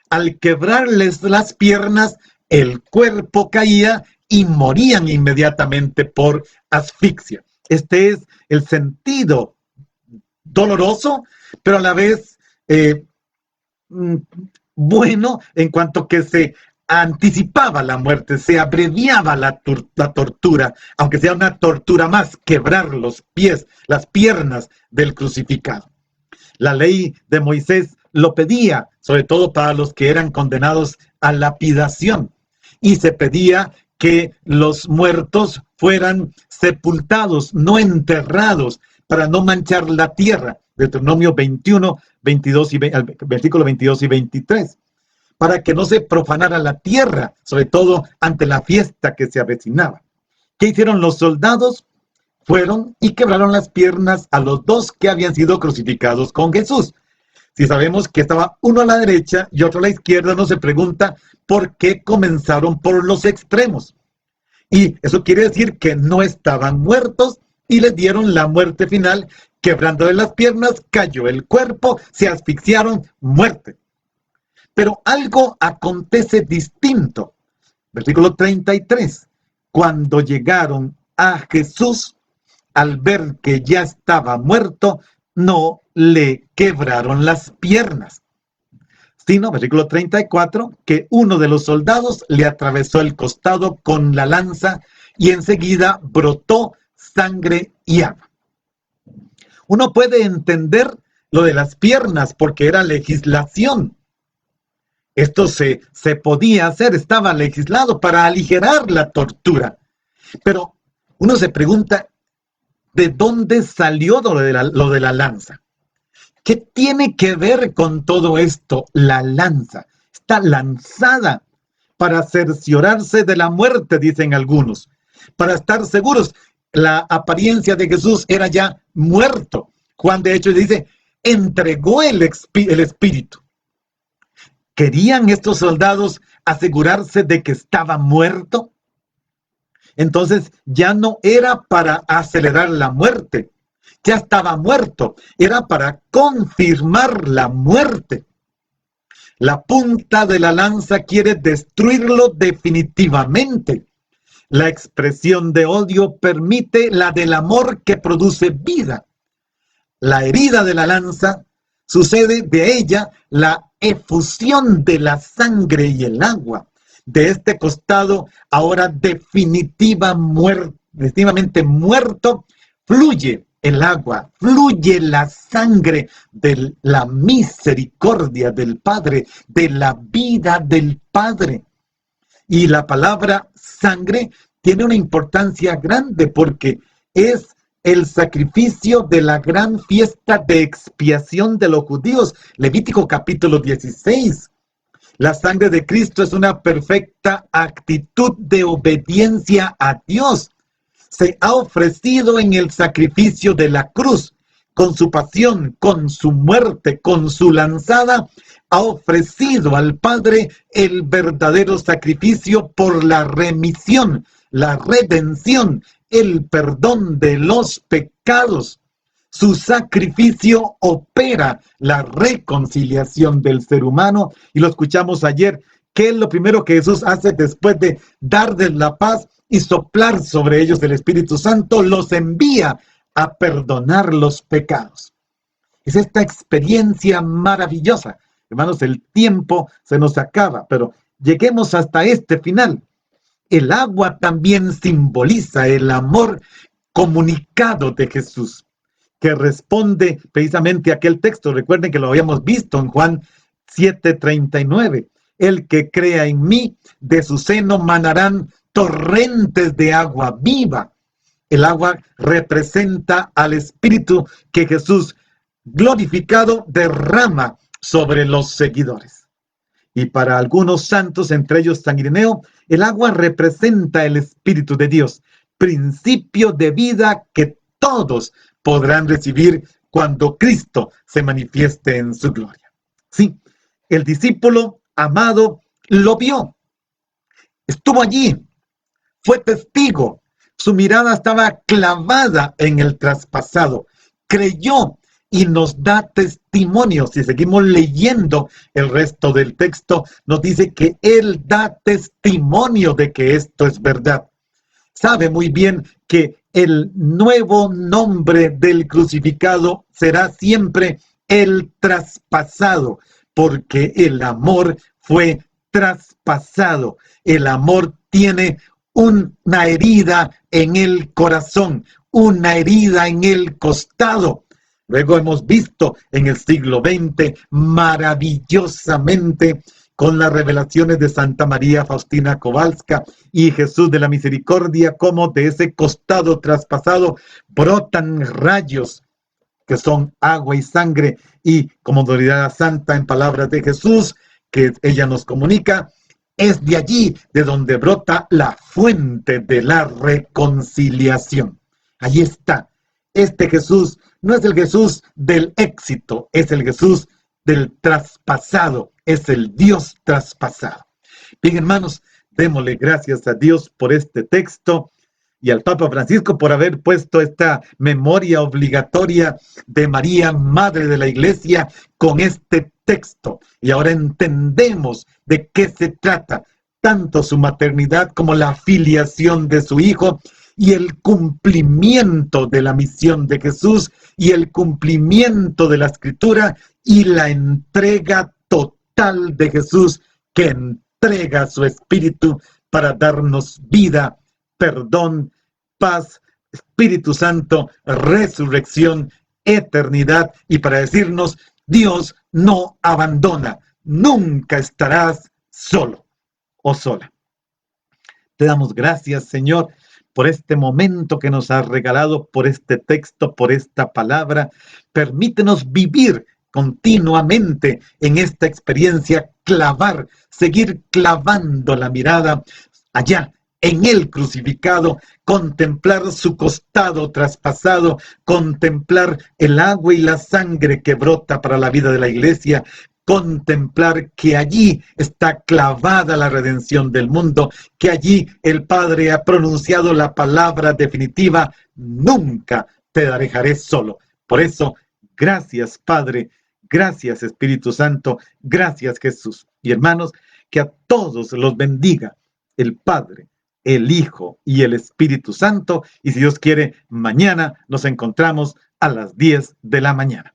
Al quebrarles las piernas, el cuerpo caía y morían inmediatamente por asfixia. Este es el sentido doloroso, pero a la vez bueno, en cuanto que se anticipaba la muerte, se abreviaba la tortura, aunque sea una tortura más, quebrar los pies, las piernas del crucificado. La ley de Moisés lo pedía, sobre todo para los que eran condenados a lapidación, y se pedía que los muertos fueran sepultados, no enterrados, para no manchar la tierra. Deuteronomio 21, 22 versículo 22 y 23. Para que no se profanara la tierra, sobre todo ante la fiesta que se avecinaba. ¿Qué hicieron los soldados? Fueron y quebraron las piernas a los dos que habían sido crucificados con Jesús. Si sabemos que estaba uno a la derecha y otro a la izquierda, no se pregunta por qué comenzaron por los extremos. Y eso quiere decir que no estaban muertos y les dieron la muerte final, quebrándole las piernas, cayó el cuerpo, se asfixiaron, muerte. Pero algo acontece distinto. Versículo 33. Cuando llegaron a Jesús, al ver que ya estaba muerto, no le quebraron las piernas. Sino, versículo 34, que uno de los soldados le atravesó el costado con la lanza y enseguida brotó sangre y agua. Uno puede entender lo de las piernas porque era legislación. Esto se podía hacer, estaba legislado para aligerar la tortura. Pero uno se pregunta, ¿de dónde salió lo de la lanza? ¿Qué tiene que ver con todo esto? La lanza está lanzada para cerciorarse de la muerte, dicen algunos. Para estar seguros, la apariencia de Jesús era ya muerto. Juan de hecho dice, entregó el espíritu. ¿Querían estos soldados asegurarse de que estaba muerto? Entonces ya no era para acelerar la muerte, ya estaba muerto, era para confirmar la muerte. La punta de la lanza quiere destruirlo definitivamente. La expresión de odio permite la del amor que produce vida. La herida de la lanza sucede de ella la efusión de la sangre y el agua. De este costado, ahora definitivamente muerto, fluye el agua, fluye la sangre de la misericordia del Padre, de la vida del Padre. Y la palabra sangre tiene una importancia grande porque es el sacrificio de la gran fiesta de expiación de los judíos. Levítico capítulo 16. La sangre de Cristo es una perfecta actitud de obediencia a Dios. Se ha ofrecido en el sacrificio de la cruz, con su pasión, con su muerte, con su lanzada, ha ofrecido al Padre el verdadero sacrificio por la remisión, la redención, el perdón de los pecados. Su sacrificio opera la reconciliación del ser humano y lo escuchamos ayer. ¿Qué es lo primero que Jesús hace después de darles la paz y soplar sobre ellos el Espíritu Santo? Los envía a perdonar los pecados. Es esta experiencia maravillosa. Hermanos, el tiempo se nos acaba, pero lleguemos hasta este final. El agua también simboliza el amor comunicado de Jesús, que responde precisamente a aquel texto. Recuerden que lo habíamos visto en Juan 7:39. El que crea en mí, de su seno manarán torrentes de agua viva. El agua representa al Espíritu que Jesús glorificado derrama sobre los seguidores. Y para algunos santos, entre ellos San Ireneo, el agua representa el Espíritu de Dios, principio de vida que todos podrán recibir cuando Cristo se manifieste en su gloria. Sí, el discípulo amado lo vio, estuvo allí, fue testigo, su mirada estaba clavada en el traspasado, creyó y nos da testimonio. Si seguimos leyendo el resto del texto, nos dice que Él da testimonio de que esto es verdad. Sabe muy bien que el nuevo nombre del crucificado será siempre el traspasado, porque el amor fue traspasado. El amor tiene una herida en el corazón, una herida en el costado. Luego hemos visto en el siglo XX maravillosamente con las revelaciones de Santa María Faustina Kowalska y Jesús de la Misericordia, cómo de ese costado traspasado brotan rayos que son agua y sangre, y como autoridad santa en palabras de Jesús, que ella nos comunica, es de allí de donde brota la fuente de la reconciliación. Allí está. Este Jesús no es el Jesús del éxito, es el Jesús del traspasado, es el Dios traspasado. Bien, hermanos, démosle gracias a Dios por este texto y al Papa Francisco por haber puesto esta memoria obligatoria de María, Madre de la Iglesia, con este texto. Y ahora entendemos de qué se trata, tanto su maternidad como la filiación de su Hijo, y el cumplimiento de la misión de Jesús, y el cumplimiento de la Escritura, y la entrega total de Jesús, que entrega su Espíritu para darnos vida, perdón, paz, Espíritu Santo, resurrección, eternidad, y para decirnos, Dios no abandona, nunca estarás solo o sola. Te damos gracias, Señor, por este momento que nos has regalado, por este texto, por esta palabra. Permítenos vivir continuamente en esta experiencia, seguir clavando la mirada allá en el crucificado, contemplar su costado traspasado, contemplar el agua y la sangre que brota para la vida de la Iglesia, contemplar que allí está clavada la redención del mundo, que allí el Padre ha pronunciado la palabra definitiva: nunca te dejaré solo. Por eso, gracias Padre, gracias Espíritu Santo, gracias Jesús. Y hermanos, que a todos los bendiga el Padre, el Hijo y el Espíritu Santo. Y si Dios quiere, mañana nos encontramos a las 10 de la mañana.